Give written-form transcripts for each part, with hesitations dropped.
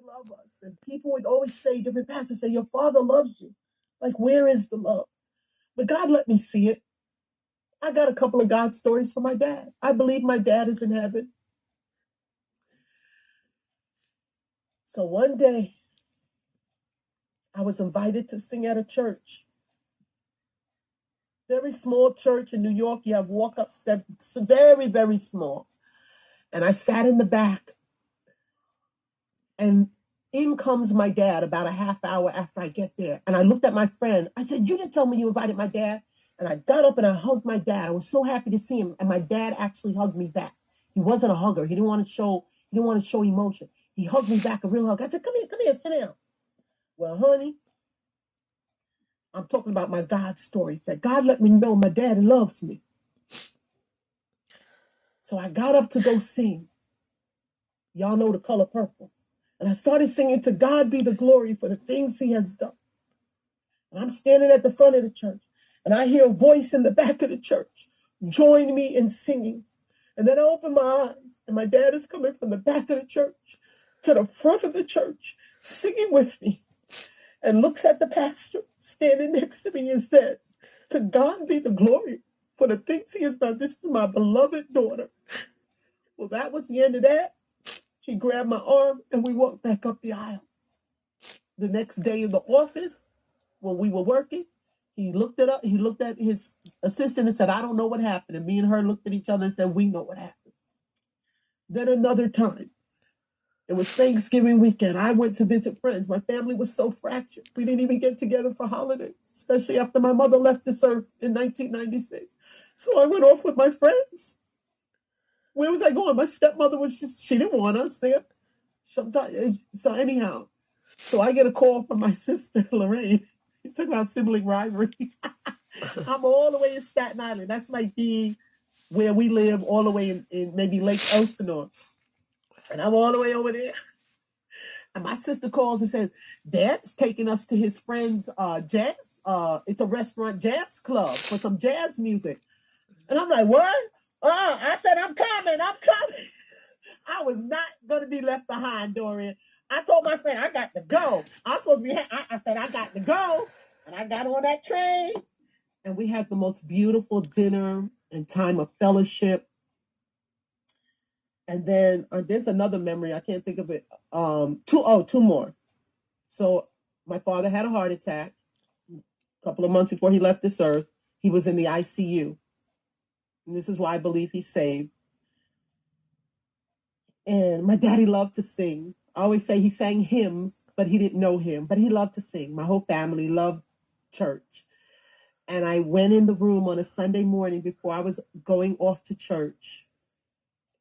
love us. And people would always say, different pastors say, your father loves you. Like, where is the love? But God let me see it. I got a couple of God stories for my dad. I believe my dad is in heaven. So one day, I was invited to sing at a church. Very small church in New York. You have walk-up steps, very, very small. And I sat in the back. And in comes my dad about a half hour after I get there. And I looked at my friend. I said, you didn't tell me you invited my dad. And I got up and I hugged my dad. I was so happy to see him. And my dad actually hugged me back. He wasn't a hugger. He didn't want to show emotion. He hugged me back, a real hug. I said, come here, sit down. Well, honey, I'm talking about my God story. He said, God let me know my daddy loves me. So I got up to go sing. Y'all know The Color Purple. And I started singing, to God be the glory for the things he has done. And I'm standing at the front of the church. And I hear a voice in the back of the church. Join me in singing. And then I open my eyes. And my dad is coming from the back of the church to the front of the church, singing with me. And looks at the pastor standing next to me and says, to God be the glory for the things he has done. This is my beloved daughter. Well, that was the end of that. He grabbed my arm and we walked back up the aisle. The next day in the office, when we were working, he looked at his assistant and said, I don't know what happened. And me and her looked at each other and said, we know what happened. Then another time, it was Thanksgiving weekend. I went to visit friends. My family was so fractured. We didn't even get together for holidays, especially after my mother left this earth in 1996. So I went off with my friends. Where was I going? My stepmother she didn't want us there. So anyhow, so I get a call from my sister, Lorraine. It took our sibling rivalry. I'm all the way in Staten Island. That's like being where we live, all the way in maybe Lake Elsinore. And I'm all the way over there. And my sister calls and says, Dad's taking us to his friend's jazz. It's a restaurant jazz club for some jazz music. And I'm like, what? I said, I'm coming. I was not going to be left behind, Dorian. I told my friend, I got to go. I said, I got to go. And I got on that train. And we had the most beautiful dinner and time of fellowship. And then there's another memory. I can't think of it. Two more. So my father had a heart attack a couple of months before he left this earth. He was in the ICU. And this is why I believe he's saved. And my daddy loved to sing. I always say he sang hymns, but he didn't know him. But he loved to sing. My whole family loved church. And I went in the room on a Sunday morning before I was going off to church.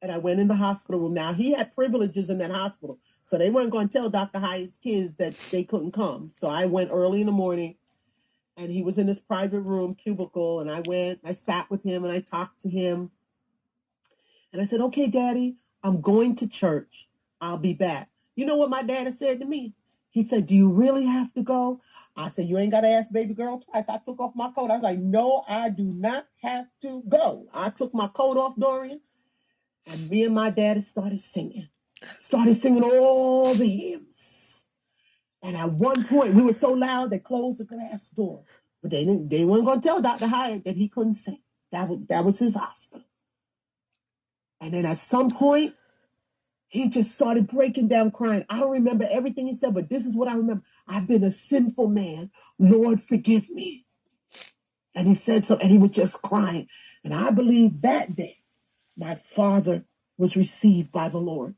And I went in the hospital room. Now, he had privileges in that hospital. So they weren't going to tell Dr. Hyatt's kids that they couldn't come. So I went early in the morning. And he was in his private room, cubicle. And I sat with him and I talked to him. And I said, okay, Daddy, I'm going to church. I'll be back. You know what my daddy said to me? He said, do you really have to go? I said, you ain't got to ask baby girl twice. I took off my coat. I was like, no, I do not have to go. I took my coat off, Dorian. And me and my daddy started singing all the hymns. And at one point, we were so loud, they closed the glass door. But they weren't going to tell Dr. Hyatt that he couldn't sing. That was his hospital. And then at some point, he just started breaking down crying. I don't remember everything he said, but this is what I remember. I've been a sinful man. Lord, forgive me. And he said so, and he was just crying. And I believe that day, my father was received by the Lord.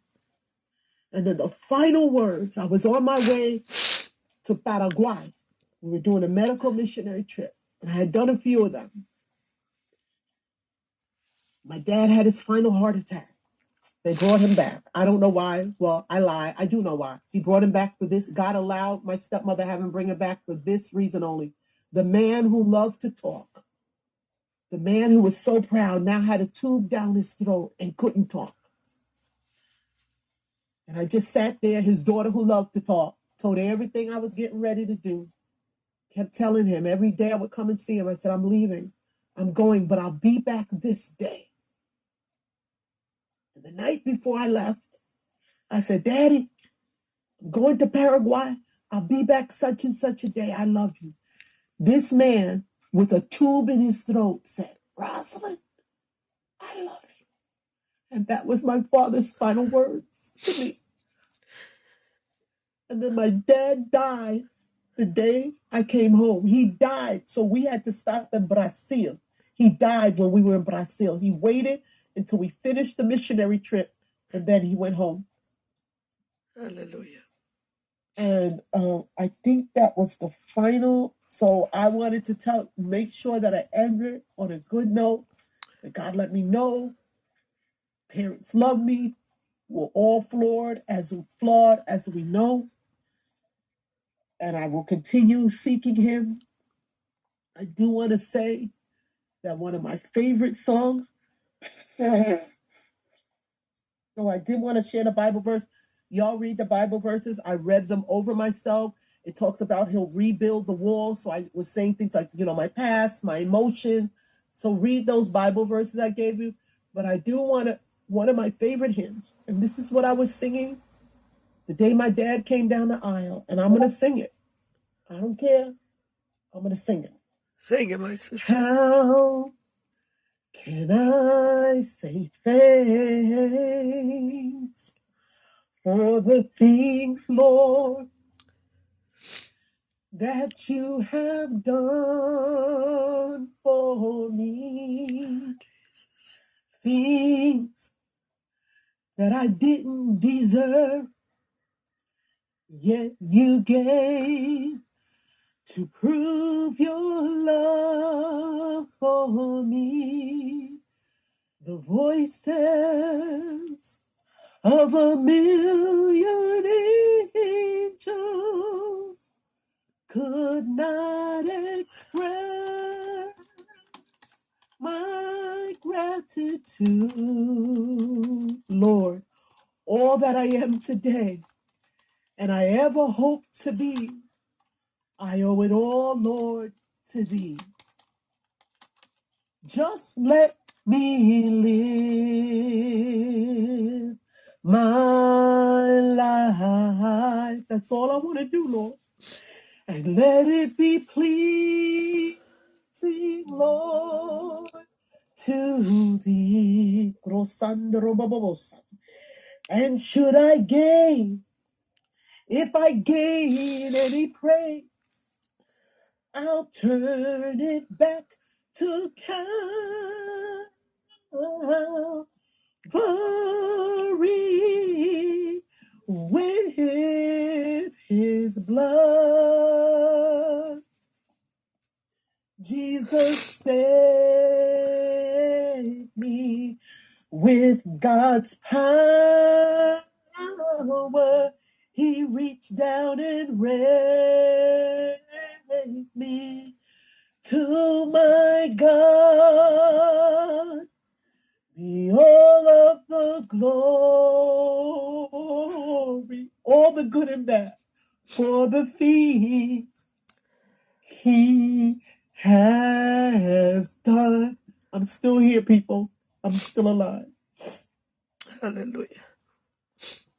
And then the final words, I was on my way to Paraguay. We were doing a medical missionary trip, and I had done a few of them. My dad had his final heart attack. They brought him back. I don't know why. Well, I lie. I do know why. He brought him back for this. God allowed my stepmother have him bring him back for this reason only. The man who loved to talk, the man who was so proud, now had a tube down his throat and couldn't talk. And I just sat there. His daughter, who loved to talk, told her everything I was getting ready to do. Kept telling him every day I would come and see him. I said, I'm leaving. I'm going, but I'll be back this day. And the night before I left, I said, Daddy, I'm going to Paraguay. I'll be back such and such a day. I love you. This man with a tube in his throat said, Rosalind, I love you. And that was my father's final words to me. And then my dad died the day I came home. He died, so we had to stop in Brazil. He died when we were in Brazil. He waited until we finished the missionary trip, and then he went home. Hallelujah. And I think that was the final. So I wanted to make sure that I ended on a good note. That God let me know. Parents love me. We're all flawed as we know. And I will continue seeking him. I do want to say that one of my favorite songs. So I did want to share the Bible verse. Y'all read the Bible verses. I read them over myself. It talks about he'll rebuild the wall. So I was saying things like, my past, my emotion. So read those Bible verses I gave you. But I do want to, one of my favorite hymns, and this is what I was singing the day my dad came down the aisle, and I'm going to sing it. I don't care. I'm going to sing it. Sing it, my sister. How can I say thanks for the things, Lord, that you have done for me? Things that I didn't deserve, yet you gave to prove your love for me. The voices of a million angels could not express my gratitude. Lord, all that I am today and I ever hope to be, I owe it all, Lord, to thee. Just let me live my life. That's all I want to do, Lord. And let it be pleasing, Lord, to thee. And should I gain, if I gain any praise, I'll turn it back to Calvary with his blood. Jesus saved me with God's power. He reached down and raised me. To my God be all of the glory, all the good and bad, for the things he has done. I'm still here, people. I'm still alive. Hallelujah.